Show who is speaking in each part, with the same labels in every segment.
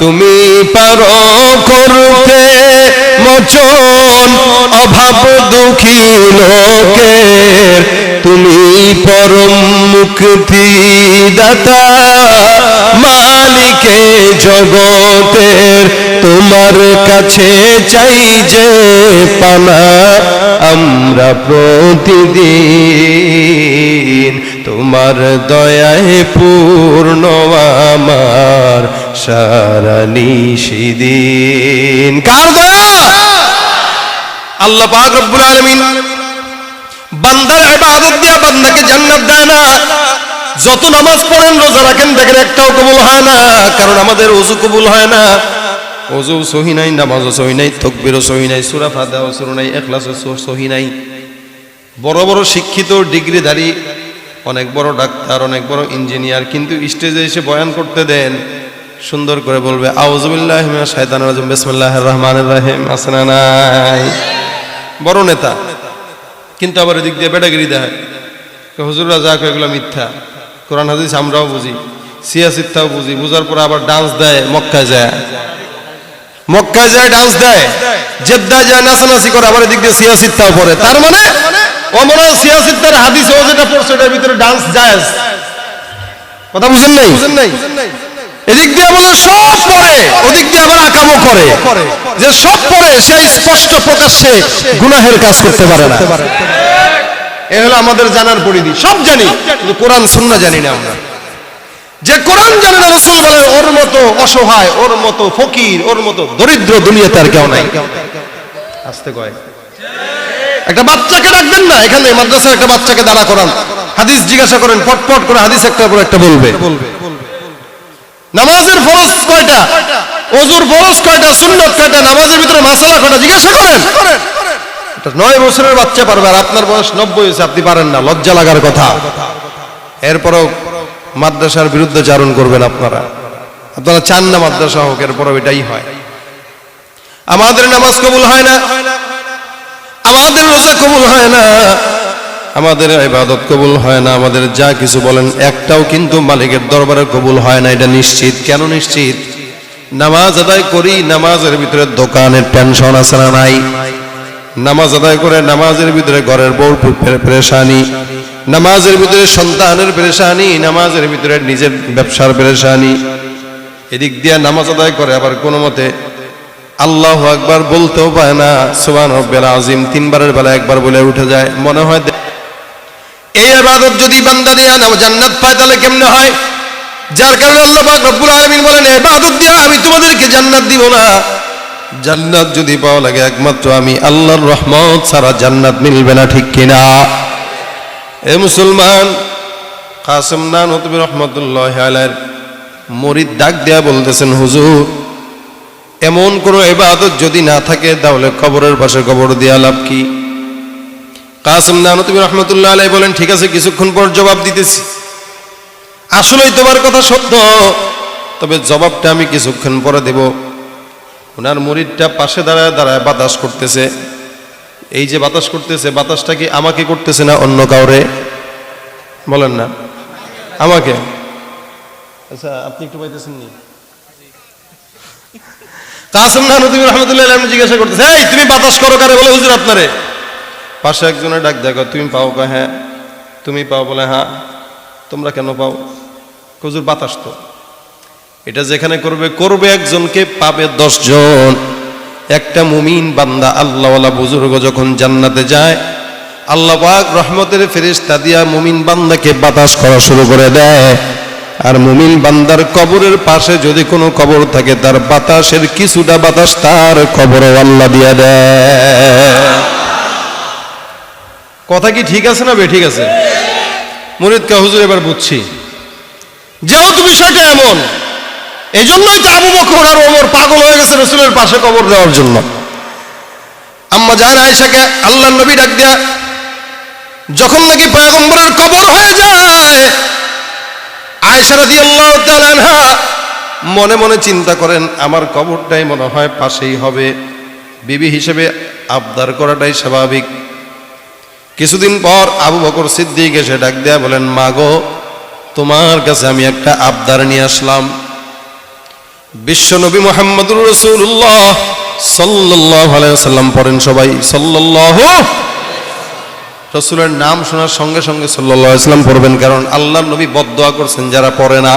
Speaker 1: তুমি পারো করতে মোচন অভাব দুঃখী লোকের, তুমি পরম মুক্তিদাতা মালিকে জগতের, তোমার কাছে চাই যে পানা আমরা প্রতিদিন, তোমার দয়ায় পূর্ণ আমার সারা নিশিদিন। কার দয়া? আল্লাহ পাক রব্বুল আলামিন বান্দার ইবাদত দিয়া বান্দাকে জান্নাত দেয় না। যত নামাজ পড়েন রোজা রাখেন দেখেন একটাও কবুল হয় না, কারণ আমাদের ওযু কবুল হয় না। ওযু সহি নাই, নামাজও সহি নাই, তাকবীরও সহি নাই, সূরা ফাতিহাও সহি নাই, ইখলাসও সহি নাই। বড় বড় শিক্ষিত ডিগ্রিধারী, অনেক বড় ডাক্তার, অনেক বড় ইঞ্জিনিয়ার, কিন্তু স্টেজে এসে বয়ান করতে দেন, সুন্দর করে বলবে আউযু বিল্লাহি মিনাশ শাইতানির রাজিম বিসমিল্লাহির রহমানির রহিম, আছে না নাই? বড় নেতা, কিন্তু আবার এদিক দিয়ে বেটাগিরি দেয়, হুজুররা যা কয় এগুলো মিথ্যা। কোরআন হাদিস আমরাও বুঝি, সিয়াসিত্তাও বুঝি, বুঝার পর আবার ডান্স দেয়, মক্কায় যায় ডান্স দেয়, জেদ্দায় যায় নাচানাচি করে, আবার এদিক দিয়ে সিয়াসিত্তাও পড়ে। তার মানে ও মনে হয় সিয়াসিত্তার হাদিস ও যেটা পড়ছে এটার ভিতরে ডান্স জায়েজ। কথা বুঝেন নাই? এদিক দিয়ে বলে সব পড়ে, ওদিক দিয়ে আবার আকামও করে, যে সব পড়ে সে স্পষ্ট প্রকাশ্যে গুনাহের কাজ করতে পারে না। এ হলো আমাদের জানার পরিধি। সব জানি, কিন্তু কোরআন সুন্নাহ জানি না আমরা। যে কোরআন জানে না, রাসূল বলেন ওর মতো অসহায়, ওর মতো ফকির, ওর মতো দরিদ্র দুনিয়াতে আর কেউ নাই। আস্তে কয়, একটা বাচ্চাকে ডাকবেন না, এখানে মাদ্রাসার একটা বাচ্চাকে দাঁড়া করান, হাদিস জিজ্ঞাসা করেন, পটপট করে হাদিস একটার পর একটা বলবে। নামাজের ফরজ কয়টা, ওযুর ফরজ কয়টা, সুন্নাত কয়টা, নামাজের ভিতরে মাসালা কয়টা জিজ্ঞাসা করেন। 9 বছরের বাচ্চা পারবে, আর আপনার বয়স 90 হয়েছে, আপনি পারেন না, লজ্জা লাগার কথা। এরপরও মাদ্রাসার বিরুদ্ধে চারণ করবেন আপনারা চান না মাদ্রাসা হোক, এরপরও এটাই হয়। আমাদের নামাজ কবুল হয় না, আমাদের রোজা কবুল হয় না, আমাদের ইবাদত কবুল হয় না, আমাদের যা কিছু বলেন একটাও কিন্তু মালিকের দরবারে কবুল হয় না, এটা নিশ্চিত। কেন নিশ্চিত? নামাজ আদায় করি, নামাজের ভিতরে দোকানের টেনশন আছে না নাই? নামাজ আদায় করে নামাজের ভিতরে ঘরের বউর পেরেশানি, নামাজের ভিতরে সন্তানের পেরেশানি, নামাজের ভিতরে নিজের ব্যবসার পেরেশানি। এদিক দিয়ে নামাজ আদায় করে আবার কোনো মতে আল্লাহু আকবার বলতেও পায় না, সুবহান রাব্বিল আযীম 3 বারের বেলা একবার বলে উঠে যায়। মনে হয় এই ইবাদত যদি বান্দা দিয়া জান্নাত পায় তাহলে কেমনে হয়? যার কারণে আল্লাহ পাক রব্বুল আলামিন বলেন ইবাদত দিয়া আমি তোমাদেরকে জান্নাত দিব না। জান্নাত যদি পাওয়া লাগে একমাত্র আমি আল্লাহর রহমত ছাড়া জান্নাত মিলবে না, ঠিক কিনা? এ মুসলমান, কাসেম নানতুবি রহমাতুল্লাহি আলাইহির মুরিদ ডাক দেয়া বলতেছেন, হুজুর এমন কোনো ইবাদত যদি না থাকে তাহলে কবরের পাশে কবর দিয়া লাভ কি? কাসেম নানতুবি রহমাতুল্লাহি আলাইহি বলেন, ঠিক আছে, কিছুক্ষণ পর জবাব দিতেছি। আসলেই তোমার কথা সত্য, তবে জবাবটা আমি কিছুক্ষণ পরে দেব। ওনার মুরিদটা পাশে দাঁড়ায় দাঁড়ায় বাতাস করতেছে। এই যে বাতাস করতেছে, বাতাসটা কি আমাকে করতেছে না অন্য কাউরে? বলেন না, আমাকে। আচ্ছা, আপনি একটু পাইতেছেন নি? কাসেম নানতুবি রাহমাতুল্লাহি আলাইহি জিজ্ঞাসা করতেছে, এই তুমি বাতাস করো কারে? বলে হুজুর আপনারে। পাশে একজনের ডাক দেখো, তুমি পাও? কয় হ্যাঁ। তুমি পাও? বলে হ্যাঁ। তোমরা কেন পাও? হুজুর বাতাস তো। এটা যেখানে করবে একজনকে, পাবে 10 জন। একটা মুমিন বান্দা আল্লাহওয়ালা বুজুর্গ যখন জান্নাতে যায়, আল্লাহ পাক রহমতের ফেরেশতা দিয়া মুমিন বান্দাকে বাতাস করা শুরু করে দেয়। আর মুমিন বান্দার কবরের পাশে যদি কোনো কবর থাকে, তার বাতাসের কিছুটা বাতাস তার কবরে আল্লাহ দিয়া দেয়। কথা কি ঠিক আছে না বেঠিক আছে? মুরিদ কা হুজুর এবার বুঝছি, যেহেতু বিষয়টা এমন, এই জন্যই তো আবু বকর আর ওমর পাগল হয়ে গেছে রাসূলের পাশে কবর দেওয়ার জন্য। আম্মা জান আয়েশাকে আল্লাহর নবী ডাক দেয়া, যখন নাকি পয়গম্বরের কবর হয়ে যায়, আয়েশা রাদিয়াল্লাহু তাআলা আনহা মনে মনে চিন্তা করেন, আমার কবরটাই মনে হয় পাশেই হবে। বিবি হিসেবে আবদার করাটাই স্বাভাবিক। কিছুদিন পর আবু বকর সিদ্দিক এসে ডাক দেয়া বলেন, মা গো, তোমার কাছে আমি একটা আবদার নিয়ে আসলাম। বিশ্ব নবী মুহাম্মদুর রাসূলুল্লাহ সাল্লাল্লাহু আলাইহি ওয়াসাল্লাম পড়েন সবাই সাল্লাল্লাহু। রাসূলের নাম শোনার সঙ্গে সঙ্গে সাল্লাল্লাহু আলাইহি ওয়াসাল্লাম পড়বেন, কারণ আল্লাহর নবী বদদোয়া করছেন যারা পড়ে না।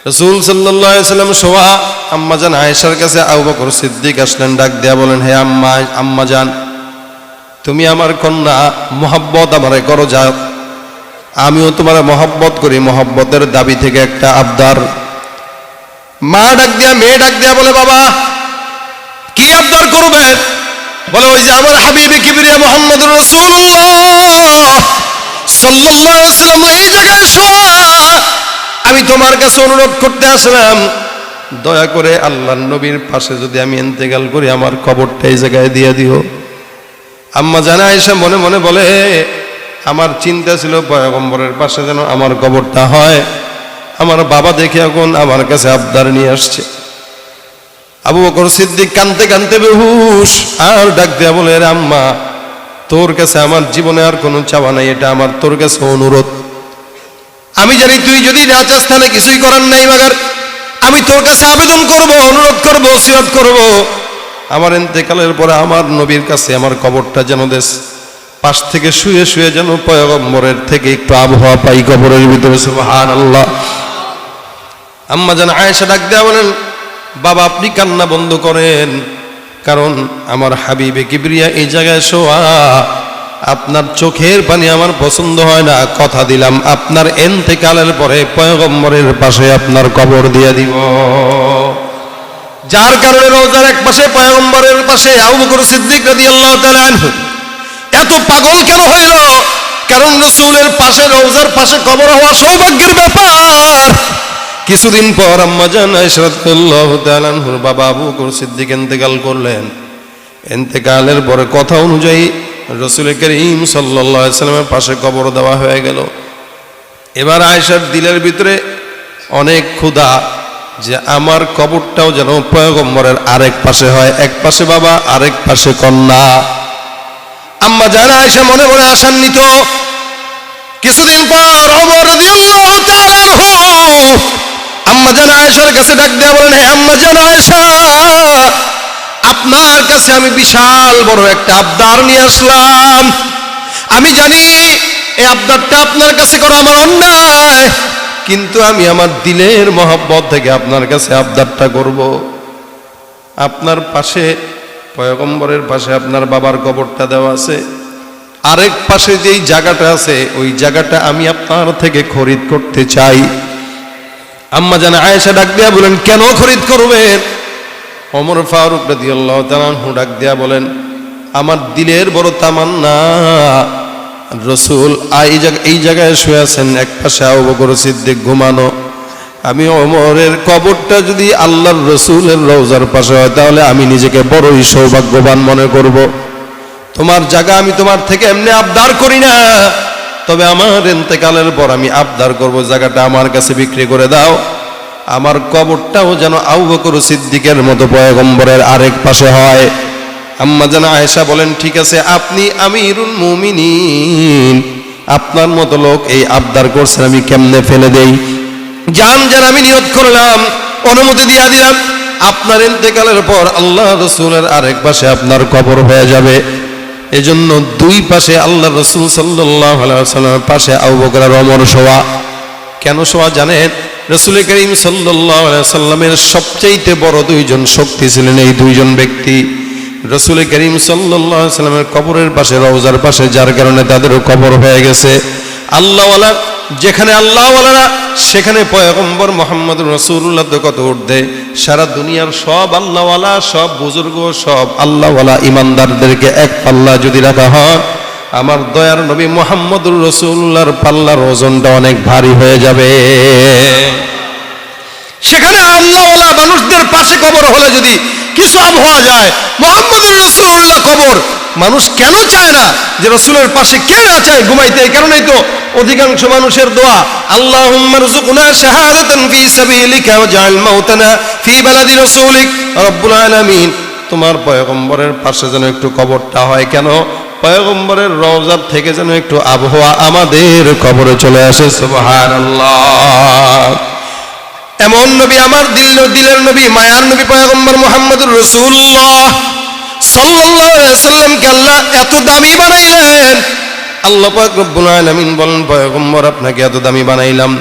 Speaker 1: রাসূল সাল্লাল্লাহু আলাইহি ওয়াসাল্লাম শোয়া আম্মা জান আয়েশার কাছে আবু বকর সিদ্দিক আসলেন, ডাক দেয়া বলেন, হে আম্মা জান, তুমি আমার কন্যা, মহব্বত আমারে করো, যা আমিও তোমার মহব্বত করি। মহব্বতের দাবি থেকে একটা আবদার। মা ডাক দিয়া, মেয়ে ডাক দেয়া বলে, বাবা কি আবদার করবে? বলে, ওই যে আমার হাবিবে কিবরিয়া মুহাম্মদুর রাসূলুল্লাহ সাল্লাল্লাহু আলাইহি ওয়াসাল্লাম এই জায়গায় শোয়া, আমি তোমার কাছে অনুরোধ করতে আসলাম, দয়া করে আল্লাহর নবীর পাশে যদি আমি ইন্তেকাল করি, আমার কবরটা এই জায়গায় দিয়ে দিও। আম্মা জান আয়েশা মনে মনে বলে, আমার চিন্তা ছিল পয়গম্বরের পাশে যেন আমার কবরটা হয়। আমার বাবা দেখে এখন আমার কাছে আবদার নিয়ে আসছে। আবু বকর সিদ্দিক কাঁদতে কাঁদতে বেহুশ, আর ডাক দেয়া বলে, রে আম্মা, তোর কাছে আমার জীবনে আর কোনো চাওয়া নাই, এটা আমার তোর কাছে অনুরোধ। আমি জানি তুই যদি না চাস তাহলে কিছুই করার নাই, মাগার আমি তোর কাছে আবেদন করব, অনুরোধ করব, ওসিয়ত করব, আমার ইন্তেকালের পরে আমার নবীর কাছে আমার কবরটা যেন দেশ, পাশ থেকে শুয়ে শুয়ে যেন পয়গম্বরের থেকে একটু আবহাওয়া পাই কবরের ভিতরে। সুবহানাল্লাহ। আম্মা জান আয়েশা ডাক দেয়া বলেন, বাবা আপনি কান্না বন্ধ করেন, কারণ আমার হাবিবে কিবরিয়া এই জায়গায় শোয়া, আপনার চোখের পানি আমার পছন্দ হয় না। কথা দিলাম আপনার ইন্তেকালের পরে পয়গম্বরের পাশে আপনার কবর দিয়ে দিব। যার কারণে রওজার এক পাশে পয়গম্বরের পাশে আবু বকর সিদ্দিক রাদিয়াল্লাহু তাআলা আনহু এত পাগল কেন হইল? কারণ রাসূলের পাশে, রওজার পাশে কবর হওয়া সৌভাগ্যের ব্যাপার। কিছুদিন পর আম্মা জান আয়েশা রাদিয়াল্লাহু তাআলা আনহুর বাবা আবু বকর সিদ্দিক ইন্তেকাল করলেন। ইন্তেকালের পরে কথা অনুযায়ী রাসূল করিম সাল্লাল্লাহু আলাইহি ওয়াসাল্লামের পাশে কবর দেওয়া হয়ে গেল। এবার আয়েশার দিলের ভিতরে অনেক ক্ষুধা যে আমার কবরটাও যেন পয়গম্বরের আরেক পাশে হয়, এক পাশে বাবা, আরেক পাশে কন্যা। আম্মা জান আয়েশা মনে মনে আশান্বিত। কিছুদিন পর ওমর রাদিয়াল্লাহু তাআলা আনহু আম্মা জান আয়েশার কাছে ডাক দেয়া বলেন, হে আম্মা জান আয়েশা, আপনার কাছে আমি বিশাল বড় একটা আবদার নিয়ে আসলাম। আমি জানি এই আবদারটা আপনার কাছে করা আমার অন্যায়, কিন্তু আমি আমার দিলের মহব্বত থেকে আপনার কাছে আবদারটা করব। আপনার পাশে, পয়গম্বরের পাশে আপনার বাবার কবরটা দেওয়া আছে, আরেক পাশে যেই জায়গাটা আছে ওই জায়গাটা আমি আপনার থেকে খরিদ করতে চাই। আম্মা জান আয়েশা ডাক দিয়া বলেন, কেন খরিদ করবেন? ওমর ফারুক রাদিয়াল্লাহু তাআলা আনহু ডাক দিয়া বলেন, আমার দিলের বড় তামান্না, রাসূল এই জায়গায় শুয়ে আছেন, এক পাশে আবু বকর সিদ্দিক ঘুমানো, আমি ওমরের কবরটা যদি আল্লাহর রাসূলের রওজার পাশে হয় তাহলে আমি নিজেকে বড়ই সৌভাগ্যবান মনে করব। তোমার জায়গা আমি তোমার থেকে এমনি আবদার করি না, তবে আমার ইন্তেকালের পর আমি আবদার করব জায়গাটা আমার কাছে বিক্রি করে দাও, আমার কবরটাও যেন আবু বকর সিদ্দিকের মতো পয়গম্বরের আরেক পাশে হয়। আম্মা জান আয়েশা বলেন, ঠিক আছে, আপনি আমিরুল মুমিনিন, আপনার মতো লোক এই আবদার করছেন, আমি কেমনে ফেলে দেই? জান আমি নিয়ত করলাম, অনুমতি দিয়া দিলাম, আপনার ইন্তেকালের পর আল্লাহ রাসূলের আরেক পাশে আপনার কবর হয়ে যাবে। এজন্য দুই পাশে আল্লাহ রাসূল সাল্লাল্লাহু আলাইহি ওয়াসাল্লামের পাশে আবু বকর আর ওমর শোয়া। কেন শোয়া জানেন? রাসূল করিম সাল্লাল্লাহু আলাইহি ওয়াসাল্লামের সবচেয়ে বড় দুইজন শক্তি ছিলেন এই দুইজন ব্যক্তি। রাসূল করিম সাল্লাল্লাহু আলাইহি ওয়াসাল্লামের কবরের পাশে, রওজার পাশে, যার কারণে তাদেরও কবর হয়ে গেছে। আল্লাহওয়ালা যেখানে আল্লাহওয়ালারা, সেখানে পয়গম্বর মুহাম্মদুর রাসূলুল্লাহ তো কত উঠবে। সারা দুনিয়ার সব আল্লাহওয়ালা, সব বুজুর্গ, সব আল্লাহওয়ালা ইমানদারদেরকে এক পাল্লা যদি রাখা হয়, আমার দয়ার নবী মুহাম্মদুর রাসূলুল্লাহর পাল্লার ওজনটা অনেক ভারী হয়ে যাবে। সেখানে আল্লাহওয়ালা মানুষদের পাশে কবর হলে যদি কিছু আবহাওয়া যায়, মুহাম্মদুর রাসূলুল্লাহ কবর মানুষ কেন চায় না যে রাসূলের পাশে কে না চায় ঘুমাইতে? এই কারণেই তো অধিকাংশ মানুষের দোয়া, আল্লাহুম্মা রযুকনা শাহাদাতান ফি সাবিলিকা ওয়াজআল মাউতানা ফি বালাদি রাসূলিক। রব্বুল আলামিন, তোমার পয়গম্বরের পাশে যেন একটু কবরটা হয়। কেন? পয়গম্বরের রওজা থেকে যেন একটু আবহাওয়া আমাদের কবরে চলে আসে। সুবহানাল্লাহ। এমন নবী, আমার দিলের নবী, মায়ার নবী পয়গম্বর মুহাম্মদুর রাসূলুল্লাহ সাল্লাল্লাহু আলাইহি ওয়াসাল্লামকে আল্লাহ এত দামি বানাইলেন। আল্লাহ পাক রব্বুল আলামিন বলেন, পয়গম্বর আপনাকে এত দামি বানাইলাম,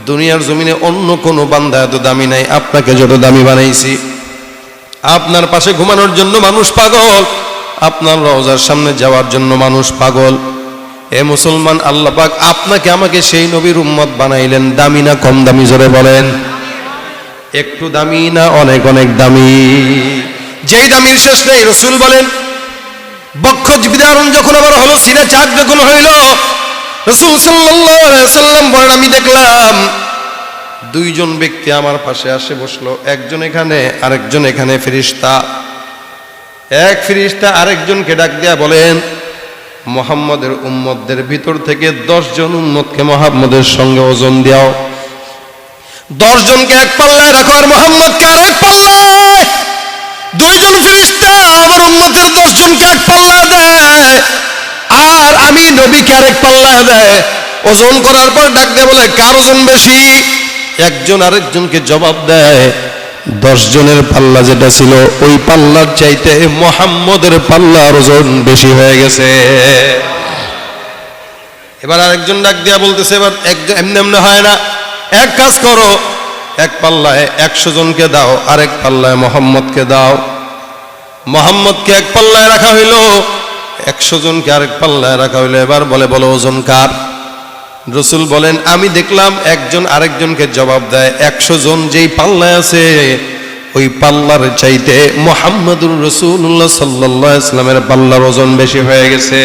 Speaker 1: দুনিয়ার জমিনে অন্য কোনো বান্দা এত দামি নাই, আপনাকে যত দামি বানাইছি। আপনার পাশে ঘুমানোর জন্য মানুষ পাগল, আপনার রওজার সামনে যাওয়ার জন্য মানুষ পাগল। এ মুসলমান, আল্লাহ পাক আপনাকে আমাকে সেই নবীর উম্মত বানাইলেন। দামি না কম দামি? জোরে বলেন। একটু দামি না অনেক অনেক দামি? যেই দামির শেষ নেই। রাসূল বলেন, বক্ষ বিদারণ যখন আবার হলো, সিনা চাক যখন হইল, রাসূল সাল্লাল্লাহু আলাইহি ওয়াসাল্লাম বলেন, আমি দেখলাম দুইজন ব্যক্তি আমার পাশে আসে বসলো, একজন এখানে আরেকজন এখানে। ফেরেশতা, এক ফেরেশতা আরেকজনকে ডাক দিয়া বলেন, মুহাম্মদের উম্মতদের ভিতর থেকে 10 জন উম্মতকে মুহাম্মদের সঙ্গে ওজন দাও। 10 জনকে এক পাল্লায় রাখো আর মুহাম্মদকে আরেক পাল্লায়। দুইজন ফেরেশতা আমার উম্মতের 10 জনকে এক পাল্লায় দেয় আর আমি নবীকে আরেক পাল্লায় দেয়। ওজন করার পর ডাক দিয়ে বলে, কার ওজন বেশি? একজন আরেকজনকে জবাব দেয়, 10 জনের পাল্লা যেটা ছিল ওই পাল্লার চাইতে মুহাম্মদের পাল্লার ওজন বেশি হয়ে গেছে। এবার আরেকজন ডাক দিয়া বলতেছে, এবার একজন এমনি এমনি হয় না, এক কাজ করো, এক পাল্লায় 100 জনকে দাও, আরেক পাল্লায় মুহাম্মদকে দাও। মুহাম্মদকে এক পাল্লায় রাখা হইল, 100 জনকে আরেক পাল্লায় রাখা হইল। এবার বলো ওজন কার? রাসূল বলেন, আমি দেখলাম একজন আরেকজনকে জবাব দেয়, 100 জন যেই পাল্লায় আছে ওই পাল্লার চাইতে মুহাম্মদুর রাসূলুল্লাহ সাল্লাল্লাহু আলাইহি ওয়াসাল্লামের পাল্লার ওজন বেশি হয়ে গেছে।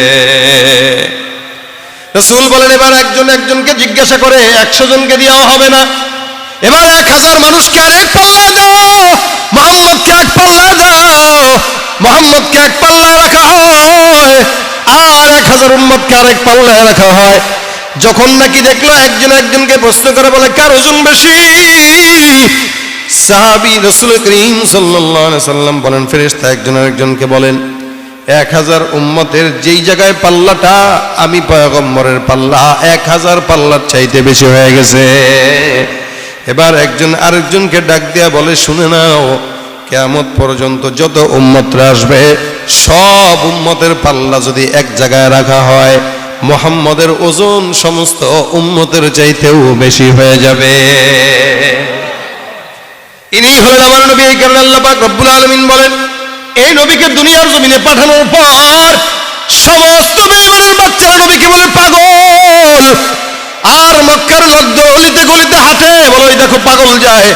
Speaker 1: রাসূল বলেন, এবার একজনকে জিজ্ঞাসা করে 100 জনকে দেওয়া হবে না, এবার 1000 মানুষকে আরেক পাল্লায় দাও, মুহাম্মদকে এক পাল্লায় দাও। মুহাম্মদকে এক পাল্লায় রাখা হয় আর 1000 উম্মতকে আরেক পাল্লায় রাখা হয়। যখন নাকি দেখলো একজন একজনকে প্রশ্ন করে বলে, কার ওজন বেশি? সাহাবী রাসূল করিম সাল্লাল্লাহু আলাইহি সাল্লাম বলেন, ফেরেশতা একজন আরেকজনকে বলেন, 1000 উম্মতের যেই জায়গায় পাল্লাটা আমি পয়গম্বরের পাল্লা 1000 পাল্লার চাইতে বেশি হয়ে গেছে। এবার একজন আরেকজনকে ডাক দিয়া বলে, শুনে নাও, কিয়ামত পর্যন্ত যত উম্মতরা আসবে সব উম্মতের পাল্লা যদি এক জায়গায় রাখা হয়, মুহাম্মদের ওজন সমস্ত উম্মতের চাইতেও বেশি হয়ে যাবে। ইনি হলেন আমার নবী। এই কারণে আল্লাহ পাক রব্বুল আলামিন বলেন, এই নবীকে দুনিয়ার জমিনে পাঠানোর পর সমস্ত বেঈমানের বাচ্চারা নবীকে বলে পাগল, আর মক্কার লোকজন অলিতে গলিতে হাঁটে, বলে ওই দেখো পাগল যায়।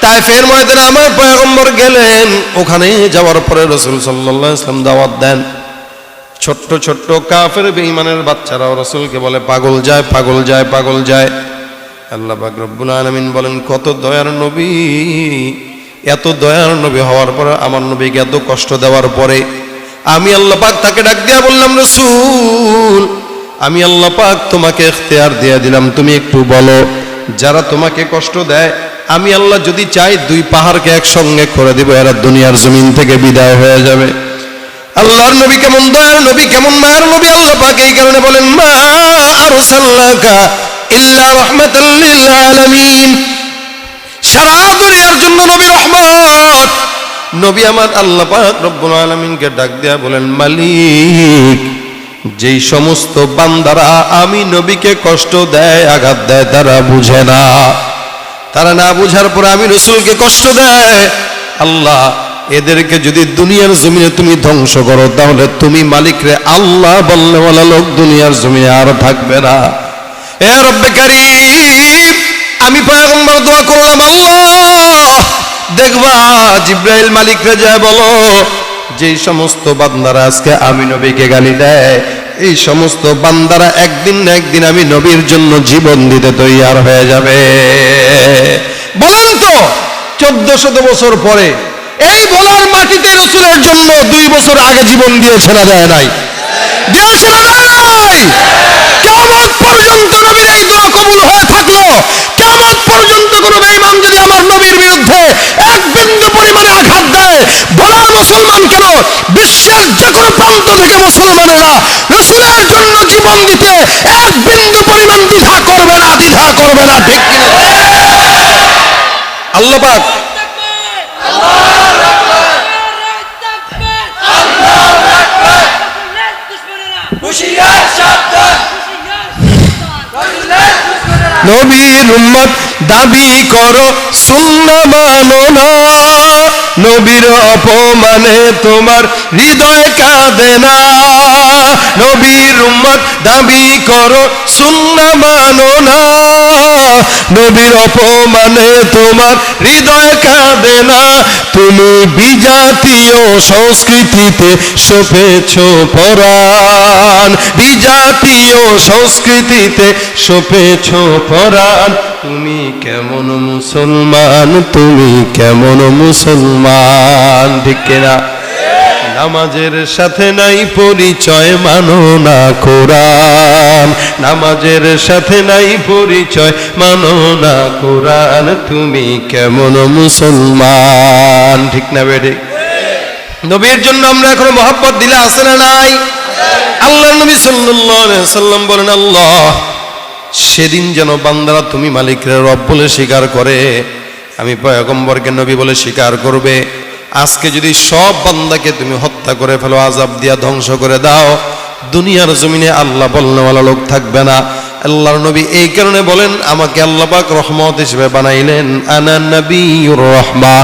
Speaker 1: তায়েফের ময়দানে আমার পয়গম্বর গেলেন, ওখানে যাওয়ার পরে রাসূল সাল্লাল্লাহু আলাইহি ওয়াসাল্লাম দাওয়াত দেন। ছোট্ট ছোট্ট কাফের বেঈমানের বাচ্চারাও রাসূলকে বলে পাগল যায়, পাগল যায়, পাগল যায়। আল্লাহ পাক রব্বুল আলামিন বলেন, কত দয়ার নবী, এত দয়ার নবী হওয়ার পরে আমার নবীকে এত কষ্ট দেওয়ার পরে আমি আল্লাহ পাক তাকে ডাক দিয়া বললাম, রাসূল, আমি আল্লাহ পাক তোমাকে ইখতিয়ার দিয়ে দিলাম, তুমি একটু বলো যারা তোমাকে কষ্ট দেয় আমি আল্লাহ যদি চাই 2 পাহাড়কে একসঙ্গে করে দিব, এরা দুনিয়ার জমিন থেকে বিদায় হয়ে যাবে। আল্লাহর নবী কেমন দয়ার নবী, কেমন মায়ের নবী, আল্লাহ পাক এই কারণে বলেন, মা আরসালনাকা ইল্লা রাহমাতাল লিল আলামিন, সারা দুনিয়ার জন্য নবী রহমত। নবী আমার আল্লাহ পাক রব্বুল আলামিনকে ডাক দেয়া বলেন, মালিক, যেই সমস্ত বান্দারা আমি নবীকে কষ্ট দেয়, আঘাত দেয়, তারা বুঝে না, তারা না বুঝার পরে আমি রাসূলকে কষ্ট দেয়, আল্লাহ এদেরকে যদি দুনিয়ার জমিনে তুমি ধ্বংস করো তাহলে তুমি মালিক রে আল্লাহ বলনেওয়ালা লোক দুনিয়ার জমিনে আর থাকবে না। এ রব্বে কারীম, আমি পয়গম্বর দোয়া করলাম, আল্লাহ দেখবা জিব্রাইল মালিক রে যায় বলো, যেই সমস্ত বান্দারা আজকে আমি নবীকে গালি দেয়, এই সমস্ত বান্দারা একদিন না একদিন আমি নবীর জন্য জীবন দিতে তৈয়ার হয়ে যাবে। বলেন তো 1400 বছর পরে এই বলার মাটিতে রাসূলের জন্য 2 বছর আগে জীবন দিয়েছে না দেয় নাই? দিয়েছে না দেয় নাই? কিয়ামত পর্যন্ত নবীর এই দোয়া কবুল হয়ে থাকলো। কিয়ামত পর্যন্ত কোন বেঈমান যদি আমার নবীর বিরুদ্ধে এক বিন্দু পরিমাণে আঘাত দেয়, বলার মুসলমান কেন, বিশ্বের যে কোনো প্রান্ত থেকে মুসলমানেরা রাসূলের জন্য জীবন দিতে এক বিন্দু পরিমাণ দ্বিধা করবে না, দ্বিধা করবে না, ঠিক কিনা? আল্লাহ পাক নবীর উম্মত দাবি করো সুন্নাহ মানো না, নবীর অপমানে তোমার হৃদয় কাঁদে না। নবীর উম্মত দাবি করো সুন্নাহ মানো না, নবীর অপমানে তোমার হৃদয় কাঁদে না। তুমি বিজাতীয় সংস্কৃতিতে সপেছো পরাণ, বিজাতীয় সংস্কৃতিতে সপেছো পরাণ। তুমি কেমন মুসলমান, তুমি কেমন মুসলমান, ঠিক কিনা? নামাজের সাথে নাই পরিচয়, মানো না কোরআন, নামাজের সাথে নাই পরিচয়, মানো না কোরআন। তুমি কেমন মুসলমান, ঠিক না বেড়ে? নবীর জন্য আমরা এখন মহব্বত দিলে আছে না নাই? আল্লাহ নবী সাল্লাল্লাহু আলাইহি ওয়াসাল্লাম বলেন, আল্লাহ সেদিন যেন বান্দারা তুমি মালিকের রব বলে স্বীকার করে, আমি পয়গম্বরকে নবী বলে স্বীকার করবে। আজকে যদি সব বান্দাকে তুমি হত্যা করে ফেলো, আযাব দিয়া ধ্বংস করে দাও, দুনিয়ার জমিনে আল্লাহ বলনেওয়ালা লোক থাকবে না। আল্লাহর নবী এই কারণে বলেন, আমাকে আল্লাহ পাক রহমত হিসেবে বানাইলেন, আনা নবিয়ুর রাহমা।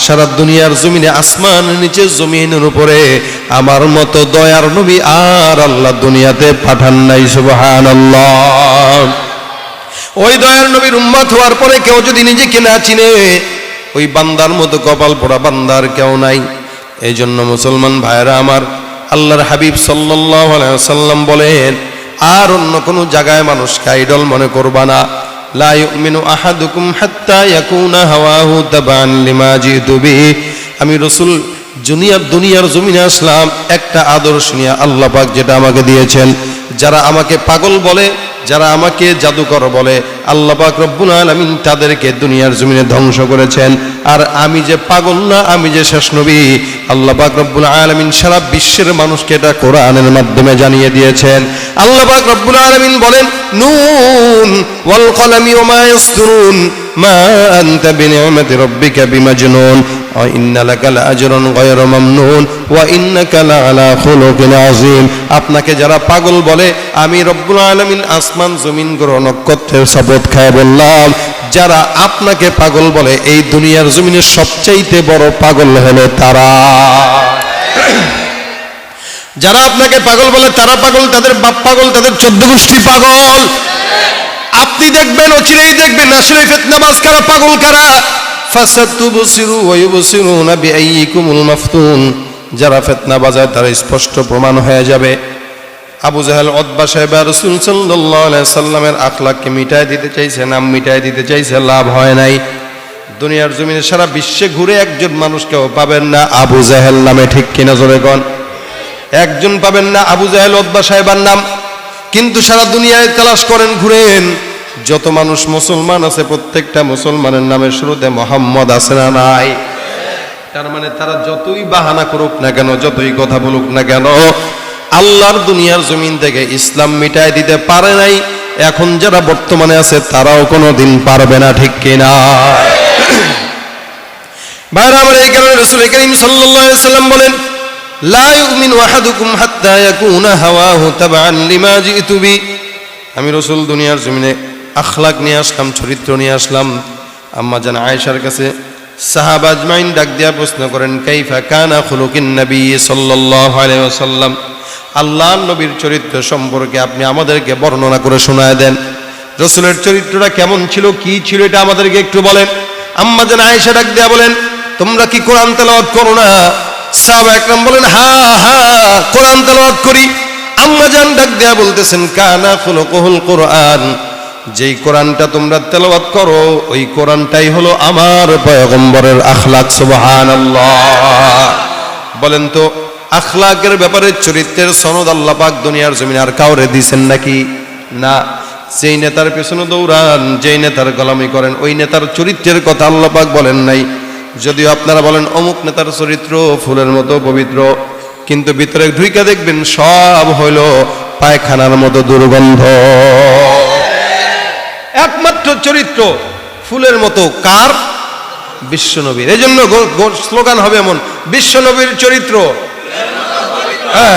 Speaker 1: সারা দুনিয়ার জমিনে, আসমান নিচে জমিনের উপরে আমার মতো দয়ার নবী আর আল্লাহ দুনিয়াতে পাঠান নাই। সুবহানাল্লাহ। ওই দয়ার নবীর উম্মত হওয়ার পরে কেউ যদি নিজেকে না চিনে, ওই বান্দার মতো কপাল পোড়া বান্দার কেউ নাই। এই জন্য মুসলমান ভাইরা আমার, আল্লাহর হাবিব সাল্লাল্লাহু আলাইহি ওয়াসাল্লাম বলেন, আর অন্য কোনো জায়গায় মানুষকে আইডল মনে করবা না। লা ইউমিনু আহাদুকুম হাত্তা ইয়াকুনা হাওয়াহু তাবান লিমা জিতু বিহি। আমি রাসূল দুনিয়ার জমিনে আসলাম একটা আদর্শ নিয়ে, আল্লাহ পাক যেটা আমাকে দিয়েছেন। যারা আমাকে পাগল বলে, যারা আমাকে জাদুকর বলে, আল্লাহ পাক রব্বুল আলামিন তাদেরকে দুনিয়ার জমিনে ধ্বংস করেছেন। আর আমি যে পাগল না, আমি যে শেষ নবী, আল্লাহ পাক রব্বুল আলামিন সারা বিশ্বের মানুষকে এটা কোরআনের মাধ্যমে জানিয়ে দিয়েছেন। আল্লাহ পাক রব্বুল আলামিন বলেন, নুন ওয়াল কলামি ওয়া মা ইয়াসতুরুন মা আনতা বিনি'মাতি রাব্বিকা বিমাজনুন ওয়া ইন্না লাকা লাআজরান গায়রা মামনুন ওয়া ইন্নাকা লাআলা খুলুকিন আযীম। আপনাকে যারা পাগল বলে, আমি রব্বুল আলামিন আসমান জমিন গ্রহ নক্ষত্রের শপথ খায় বললাম, যারা আপনাকে পাগল বলে, এই দুনিয়ার জমিনের সবচাইতে বড় পাগল হলো তারা। যারা আপনাকে পাগল বলে তারা পাগল, তাদের বাপ পাগল, তাদের 14 গোষ্ঠী পাগল। আপনি দেখবেন, অচিরেই দেখবেন আসলে ফিতনাবাজ কারা, পাগল কারা। ফাসাতুবসিরু ওয়া ইউবসিরুনা বিআইয়িকুমুল মাফতুন। যারা ফিতনা বাজায় তারা স্পষ্ট প্রমাণ হয়ে যাবে। আবু জাহেল, উতবা সাহেব রাসূল সাল্লাল্লাহু আলাইহি সাল্লামের আখলাককে মিটায় দিতে চাইছে, নাম মিটায় দিতে চাইছে, লাভ হয় নাই। দুনিয়ার জমিনে সারা বিশ্বে ঘুরে একজন মানুষকেও পাবেন না আবু জাহেল নামে, ঠিক কিনা জোরে কোন? একজন পাবেন না আবু জাহেল উতবা সাহেবের নাম। কিন্তু সারা দুনিয়ায় তালাশ করেন, ঘুরেন, যত মানুষ মুসলমান আছে প্রত্যেকটা মুসলমানের নামের শুরুতে মোহাম্মদ আছে না নাই? তার মানে তারা যতই বাহানা করুক না কেন, যতই কথা বলুক না কেন, আল্লাহর দুনিয়ার জমিন থেকে ইসলাম মিটায় দিতে পারে নাই। এখন যারা বর্তমানে আছে তারাও কোনোদিন পারবে না, ঠিক কিনা? ভাইরা আমার, এই কারণে রাসূল কারীম সাল্লাল্লাহু আলাইহি সাল্লাম বলেন, লা ইউমিনু আহাদুকুম হাত্তা ইয়াকুনা হাওয়াহু তাবান লিমা জিতু বি। আমি রাসূল দুনিয়ার জমিনে আখলাক নিয়ে আসলাম, চরিত্র নিয়ে আসলাম। আম্মা জান আয়েশার কাছে সাহাবা আজমাইন ডাক দিয়া প্রশ্ন করেন, কাইফা কানা খুলুকিন নবী সাল্লাল্লাহু আলাইহি ওয়াসাল্লাম। আল্লাহর নবীর চরিত্র সম্পর্কে আপনি আমাদেরকে বর্ণনা করে শোনায় দেন। রাসূলের চরিত্রটা কেমন ছিল, কি ছিল, এটা আমাদেরকে একটু বলেন। আম্মা জান আয়েশা ডাক দিয়া বলেন, তোমরা কি কোরআন তেলাওয়াত করো না? সাহাবা একরাম বলেন, হ্যাঁ হ্যাঁ কোরআন তেলাওয়াত করি। আম্মা জান ডাক দিয়া বলতেছেন, কানা খুলুকুল কোরআন। যেই কোরআনটা তোমরা তেলাওয়াত করো, ওই কোরআনটাই হলো আমার পয়গম্বরের আখলাক। সুবহানাল্লাহ। বলেন তো, আখলাকের ব্যাপারে চরিত্রের সনদ আল্লাহ পাক দুনিয়ার জমিনে আর কাউরে দিয়েছেন নাকি? না। যেই নেতার পেছনে দৌড়ান, যেই নেতার গোলামি করেন, ওই নেতার চরিত্রের কথা আল্লাহ পাক বলেন নাই। যদিও আপনারা বলেন অমুক নেতার চরিত্র ফুলের মতো পবিত্র, কিন্তু ভিতরে ঢুইকা দেখবেন সব হইল পায়খানার মতো দুর্গন্ধ। একমাত্র চরিত্র ফুলের মতো কার? বিশ্বনবীর। এই জন্য স্লোগান হবে এমন, বিশ্বনবীর চরিত্র।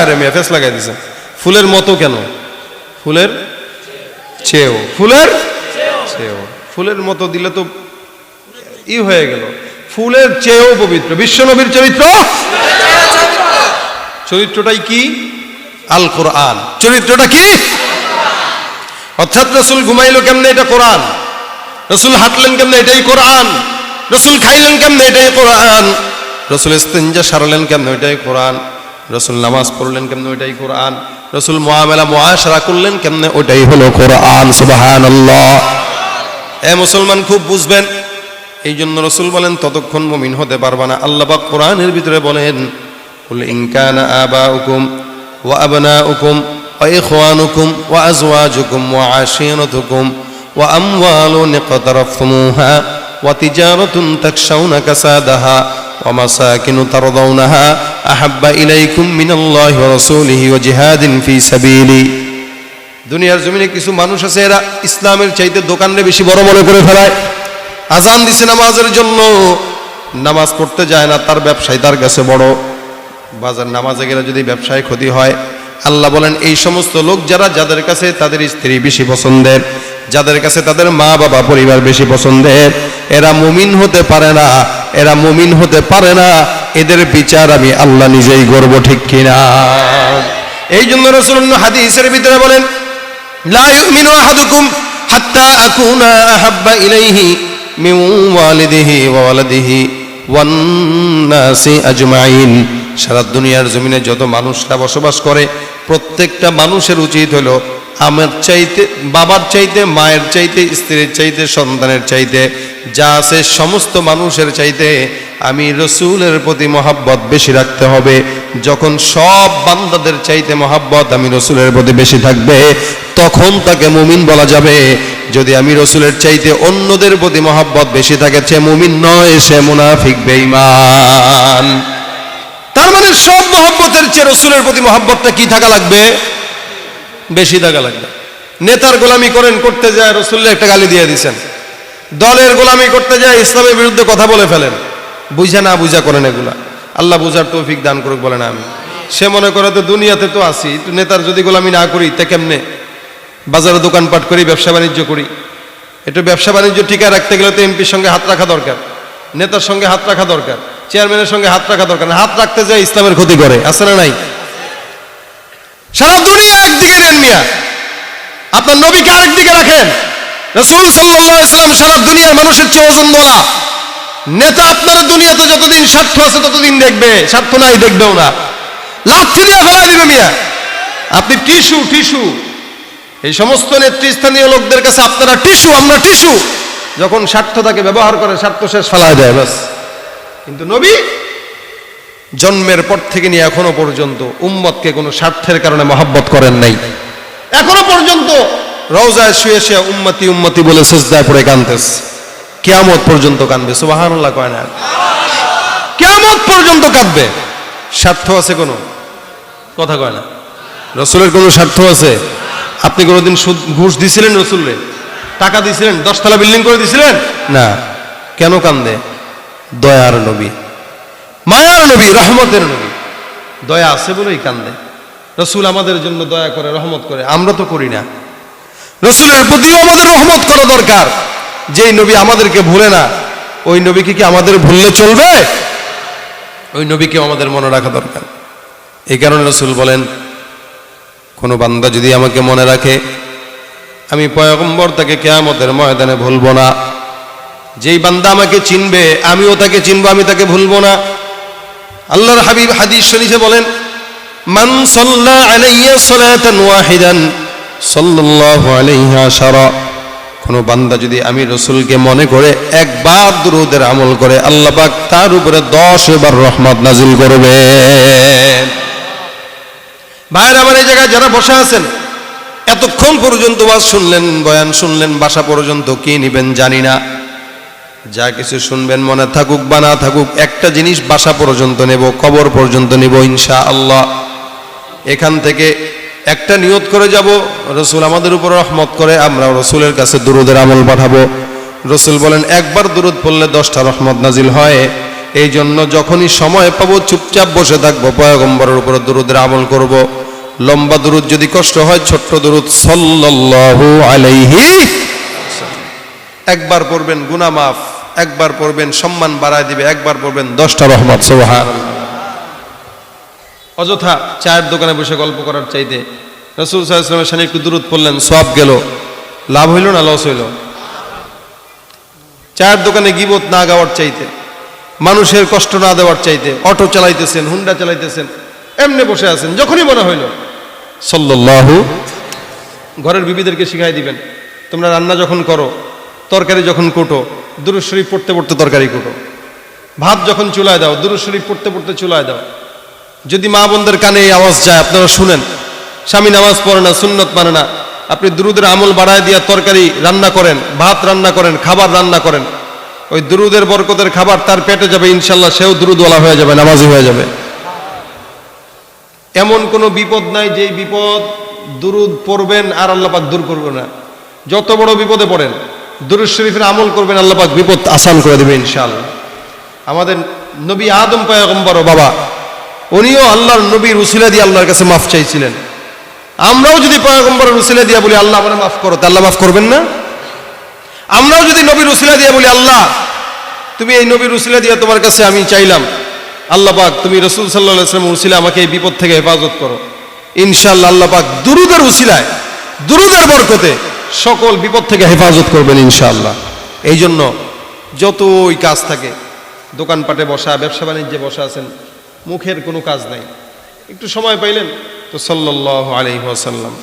Speaker 1: আরে মিয়া ফেস লাগাই দিছে। ফুলের মতো কেন? ফুলের চেয়েও, ফুলের চেয়েও। ফুলের মতো দিলে তো হয়ে গেল, ফুলের চেয়েও পবিত্র বিশ্বনবীর চরিত্র। চরিত্রটাই কি? আল কোরআন। চরিত্রটা কি? অর্থাৎ রসুল ঘুমাইলো কেমনে? এটা কোরআন। রসুল হাঁটলেন কেমনে? এটাই কোরআন। রসুল খাইলেন কেমনে? এটাই কোরআন। রসুল ইস্তিনজা সারলেন কেমনে? এটাই কোরআন। রসুল নামাজ পড়লেন কেমনে? ওইটাই কোরআন। রসুল মুআমালা মুআশারা করলেন কেমনে? ওইটাই হলো কোরআন। সুবহানাল্লাহ। এ মুসলমান খুব বুঝবেন। এই জন্য রসুল বলেন ততক্ষণ মুমিন হতে পারবা না। আল্লাহ পাক কোরআনের ভিতরে বলেন, কুল ইন কানা আবাউকুম ওয়া আবনাউকুম ওয়া ইখওয়ানুকুম ওয়া আজওয়াজুকুম ওয়া আশিরাতুকুম ওয়া আমওয়ালুন ইকতারাফতুমুহা ওয়া তিজারাতুন তাখশাউনা কাসাদাহা ওয়া মাসাকিনু তারদাউনাহা আহাব্বা ইলাইকুম মিনাল্লাহি ওয়া রাসূলিহি ওয়া জিহাদিন ফি সাবিলি। দুনিয়ার জমিনে কিছু মানুষ আছে, এরা ইসলামের চাইতে দোকানে বেশি বড় মনে করে ফেলায়। আজান দিছে নামাজের জন্য, নামাজ পড়তে যায় না, তার ব্যবসায় তার কাছে বড়। বাজার নামাজে গেলে যদি ব্যবসায় ক্ষতি হয়, আল্লাহ বলেন এই সমস্ত লোক যারা, যাদের কাছে তাদের স্ত্রী বেশি পছন্দের, যাদের কাছে তাদের মা বাবা পরিবার বেশি পছন্দের, এরা মুমিন হতে পারে না, এরা মুমিন হতে পারে না। এদের বিচার আমি আল্লাহ নিজেই করব, ঠিক কিনা? এই জন্য রাসূলুল্লাহ হাদিসের ভিতরে বলেন, লা ইউমিনু আহাদুকুম হাত্তা আকুনা আহাব্বা ইলাইহি মিন ওয়ালিদিহি ওয়া ওয়ালাদিহি ওয়ান নাসি আজমাইন। সারা দুনিয়ার জমিনে যত মানুষরা বসবাস করে, প্রত্যেকটা মানুষের উচিত হলো আমার চাইতে, বাবার চাইতে, মায়ের চাইতে, স্ত্রীর চাইতে, সন্তানের চাইতে, যা আছে সমস্ত মানুষের চাইতে আমি রসুলের প্রতি মহাব্বত বেশি রাখতে হবে। যখন সব বান্দাদের চাইতে মহাব্বত আমি রসুলের প্রতি বেশি থাকবে, তখন তাকে মুমিন বলা যাবে। যদি আমি রসুলের চাইতে অন্যদের প্রতি মহাব্বত বেশি থাকে, সে মুমিন নয়, সে মুনাফিক, বেঈমান। তার মানে সব মহব্বতের চেয়ে রসুলের প্রতি মহব্বতটা কি থাকা লাগবে? বেশি থাকা লাগবে। নেতার গোলামি করেন, করতে যায় রসুলের একটা গালি দিয়ে দিচ্ছেন। দলের গোলামি করতে যায় ইসলামের বিরুদ্ধে কথা বলে ফেলেন। বুঝা না বুঝা করেন এগুলা। আল্লাহ বুঝার তৌফিক দান করুক, বলেন আমি। সে মনে করে তো দুনিয়াতে তো আসি, একটু নেতার যদি গোলামি না করি তা কেমনে? বাজারে দোকানপাট করি, ব্যবসা বাণিজ্য করি। একটু ব্যবসা বাণিজ্য টিকা রাখতে গেলে তো এমপির সঙ্গে হাত রাখা দরকার, নেতার সঙ্গে হাত রাখা দরকার, চেয়ারম্যানের সঙ্গে হাত রাখা দরকার। হাত রাখতে যায় ইসলামের ক্ষতি করে, আছে না নাই? সারা দুনিয়া একদিকে নেন মিয়া, আপনার নবীকে আরেকদিকে রাখেন। রাসূল সাল্লাল্লাহু আলাইহি ওয়াসাল্লাম সারা দুনিয়ার মানুষের চেয়ে ওজনওয়ালা। নেতা আপনার দুনিয়াতে যতদিন স্বার্থ আছে ততদিন দেখবে, স্বার্থ নাই দেখবেও না, লাথি দিয়ে ফেলাই দিবে মিয়া। আপনি টিস্যু, টিস্যু। এই সমস্ত নেতৃস্থানীয় লোকদের কাছে আপনারা টিস্যু, আমরা টিস্যু। যখন স্বার্থ তাকে ব্যবহার করে, স্বার্থ শেষ ফেলাই দেয়, ব্যাস। কিন্তু নবী জন্মের পর থেকে নিয়ে এখনো পর্যন্ত উম্মতকে কোনো স্বার্থের কারণে মহব্বত করেন নাই। এখনো পর্যন্ত রওজায় শুয়ে শুয়ে উম্মতি উম্মতি বলে সিজদায় পড়ে কাঁদতেছে। কিয়ামত পর্যন্ত কাঁদবে। সুবহানাল্লাহ কয় না? কিয়ামত পর্যন্ত কাঁদবে। স্বার্থ আছে কোনো? কথা কয় না। রসুলের কোনো স্বার্থ আছে? আপনি কোনোদিন ঘুষ দিছিলেন রসুলরে? টাকা দিছিলেন? 10 তলা বিল্ডিং করে দিছিলেন? না। কেন কান্দে? দয়ার নবী, মায়ার নবী, রহমতের নবী। দয়া আছে বলেই কান্দে। রসুল আমাদের জন্য দয়া করে, রহমত করে, আমরা তো করি না। রসুলের প্রতিও আমাদের রহমত করা দরকার। যেই নবী আমাদেরকে ভুলে না, ওই নবীকে কি আমাদের ভুললে চলবে? ওই নবীকেও আমাদের মনে রাখা দরকার। এই কারণে রসুল বলেন, কোনো বান্দা যদি আমাকে মনে রাখে, আমি পয়গম্বর তাকে কিয়ামতের ময়দানে ভুলবো না। যেই বান্দা আমাকে চিনবে, আমিও তাকে চিনবো, আমি তাকে ভুলবো না। আল্লাহর হাবিব হাদিস শরীফে বলেন, মান সাল্লা আলাইয়া সালাতান ওয়াহিদান সাল্লাল্লাহু আলাইহি আশারা। কোনো বান্দা যদি আমি রসুলকে মনে করে একবার দুরূদের আমল করে, আল্লাহ পাক তার উপরে 10 বার রহমত নাজিল করবে। ভাইয়েরা আমার, এই জায়গায় যারা বসে আছেন, এতক্ষণ পর্যন্ত ওয়াজ শুনলেন, বয়ান শুনলেন, বাসা পর্যন্ত কি নিবেন জানি না। যা কিছু শুনবেন মনে থাকুক বা না থাকুক, একটা জিনিস বাসা পর্যন্ত নেব, কবর পর্যন্ত নেব ইনশাআল্লাহ। এখান থেকে একটা নিয়ত করে যাব, রসুল আমাদের উপর রহমত করে আমরা রসুলের কাছে দুরূদের আমল পাঠাবো। রাসূল বলেন একবার দুরূদ পড়লে 10টা রহমত নাজিল হয়। এই জন্য যখনই সময় পাবো চুপচাপ বসে থাকবো, পয়গম্বরের উপর দুরূদের আমল করব। লম্বা দুরূদ যদি কষ্ট হয়, ছোট্ট দুরূদ সাল্লাল্লাহু আলাইহি একবার পড়বেন গুনাহ মাফ, একবার পড়বেন সম্মান বাড়ায় দিবে, একবার পড়বেন 10টা রহমত। সুবহানাল্লাহ। অযথা চায়ের দোকানে বসে গল্প করার চাইতে রাসূল সাল্লাল্লাহু আলাইহি ওয়াসাল্লামের সামনে একটু দুরূদ পড়লেন, সওয়াব গেল। লাভ হইল না লস হইল? চায়ের দোকানে গীবত না গাওয়ার চাইতে, মানুষের কষ্ট না দেওয়ার চাইতে, অটো চালাইতেছেন, হুন্ডা চালাইতেছেন, এমনি বসে আছেন, যখনই মনে হইল সাল্লাল্লাহু। ঘরের বিবিদেরকে শিখাই দিবেন, তোমরা রান্না যখন করো, তরকারি যখন কুটো, দুরূদ শরীফ পড়তে পড়তে তরকারি কুটো। ভাত যখন চুলায় দাও, দুরূদ শরীফ পড়তে পড়তে চুলায় দাও। যদি মা বোনদের কানে এই আওয়াজ যায়, আপনারা শুনেন, স্বামী নামাজ পড়ে না, সুন্নত মানে না, আপনি দুরূদের আমল বাড়ায় দিয়া তরকারি রান্না করেন, ভাত রান্না করেন, খাবার রান্না করেন, ওই দুরূদের বরকতের খাবার তার পেটে যাবে ইনশাল্লাহ, সেও দুরূদওয়ালা হয়ে যাবে, নামাজি হয়ে যাবে। এমন কোনো বিপদ নাই যেই বিপদ দুরূদ পড়বেন আর আল্লাহ পাক দূর করবে না। যত বড় বিপদে পড়েন, দুরূদ শরীফের আমল করবেন, আল্লাহ পাক বিপদ আসান করে দেবে ইনশাআল্লাহ। আমাদের নবী আদম পয়গম্বরও বাবা, উনিও আল্লাহর নবীর উসিলা দিয়ে আল্লাহর কাছে মাফ চাইছিলেন। আমরাও যদি পয়গম্বরের উসিলা দিয়ে বলি আল্লাহ আমারে মাফ করো, তা আল্লাহ মাফ করবেন না? আমরাও যদি নবীর উসিলা দিয়ে বলি আল্লাহ তুমি এই নবীর উসিলা দিয়ে তোমার কাছে আমি চাইলাম, আল্লাহ পাক তুমি রাসূল সাল্লাল্লাহু আলাইহি ওয়াসাল্লামের উসিলা আমাকে এই বিপদ থেকে হেফাজত করো, ইনশাআল্লাহ আল্লাহ পাক দুরূদের উসিলায়, দুরূদের বরকতে সকল বিপদ থেকে হেফাজত করবেন ইনশাআল্লাহ। এই জন্য যতই কাজ থাকে, দোকানপাটে বসা, ব্যবসা বাণিজ্যে বসা আছেন, মুখের কোনো কাজ নাই, একটু সময় পাইলেন তো সাল্লাল্লাহু আলাইহি ওয়াসাল্লাম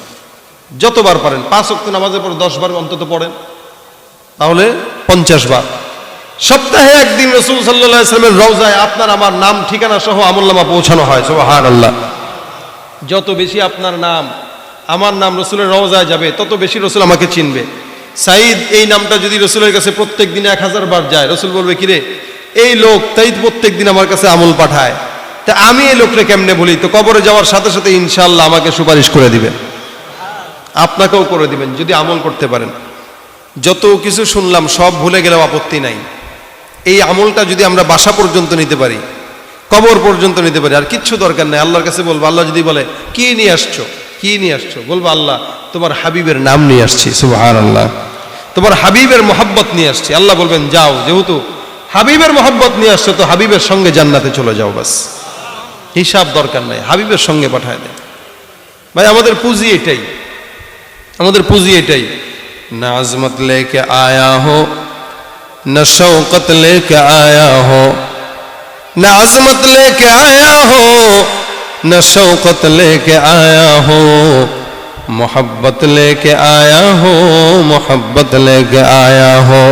Speaker 1: যতবার পারেন, 5 ওয়াক্ত নামাজের পর 10 বার অন্তত পড়েন, তাহলে 50 বার। সপ্তাহে একদিন রাসূল সাল্লাল্লাহু আলাইহি ওয়াসাল্লামের রওজায় আপনার আমার নাম ঠিকানা সহ আমলনামা পৌঁছানো হয়। সুবহানাল্লাহ। যত বেশি আপনার নাম, আমার নাম রাসূলের রওজায় যাবে, তত বেশি রাসূল আমাকে চিনবে। সাঈদ এই নামটা যদি রাসূলের কাছে প্রত্যেক দিনে 1000 বার যায়, রাসূল বলবে কিরে এই লোক তাই প্রত্যেক দিন আমার কাছে আমল পাঠায়, তা আমি এই লোকটা কেমনে বলি? তো কবরে যাওয়ার সাথে সাথে ইনশাআল্লাহ আমাকে সুপারিশ করে দিবেন, আপনাকেও করে দিবেন যদি আমল করতে পারেন। যত কিছু শুনলাম সব ভুলে গেলেও আপত্তি নাই। এই আমলটা যদি আমরা বাসা পর্যন্ত নিতে পারি, কবর পর্যন্ত নিতে পারি, আর কিচ্ছু দরকার নাই। আল্লাহর কাছে বলবো, আল্লাহ যদি বলে কি নিয়ে আসছো, কি নিয়ে আসছো, বলবো আল্লাহ তোমার হাবিবের নাম নিয়ে আসছি। সুবহানাল্লাহ। তোমার হাবিবের মোহাব্বত নিয়ে আসছি। আল্লাহ বলবেন যাও, যেহেতু হাবিবের মোহাব্বত নিয়ে আসছো তো হাবিবের সঙ্গে জান্নাতে চলে যাও, বাস হিসাব দরকার নাই, হাবিবের সঙ্গে পাঠায় দেয়। ভাই আমাদের পুঁজি এটাই, আমাদের পুঁজি এটাই। না আজমত লেকে আয়া হো, না শৌকত লেকে আয়া হো, না আজমত লেকে আয়া হো, না শৌকত লেকে আয়া হো, मोहब्बत लेके आया हो, मोहब्बत लेके आया हो।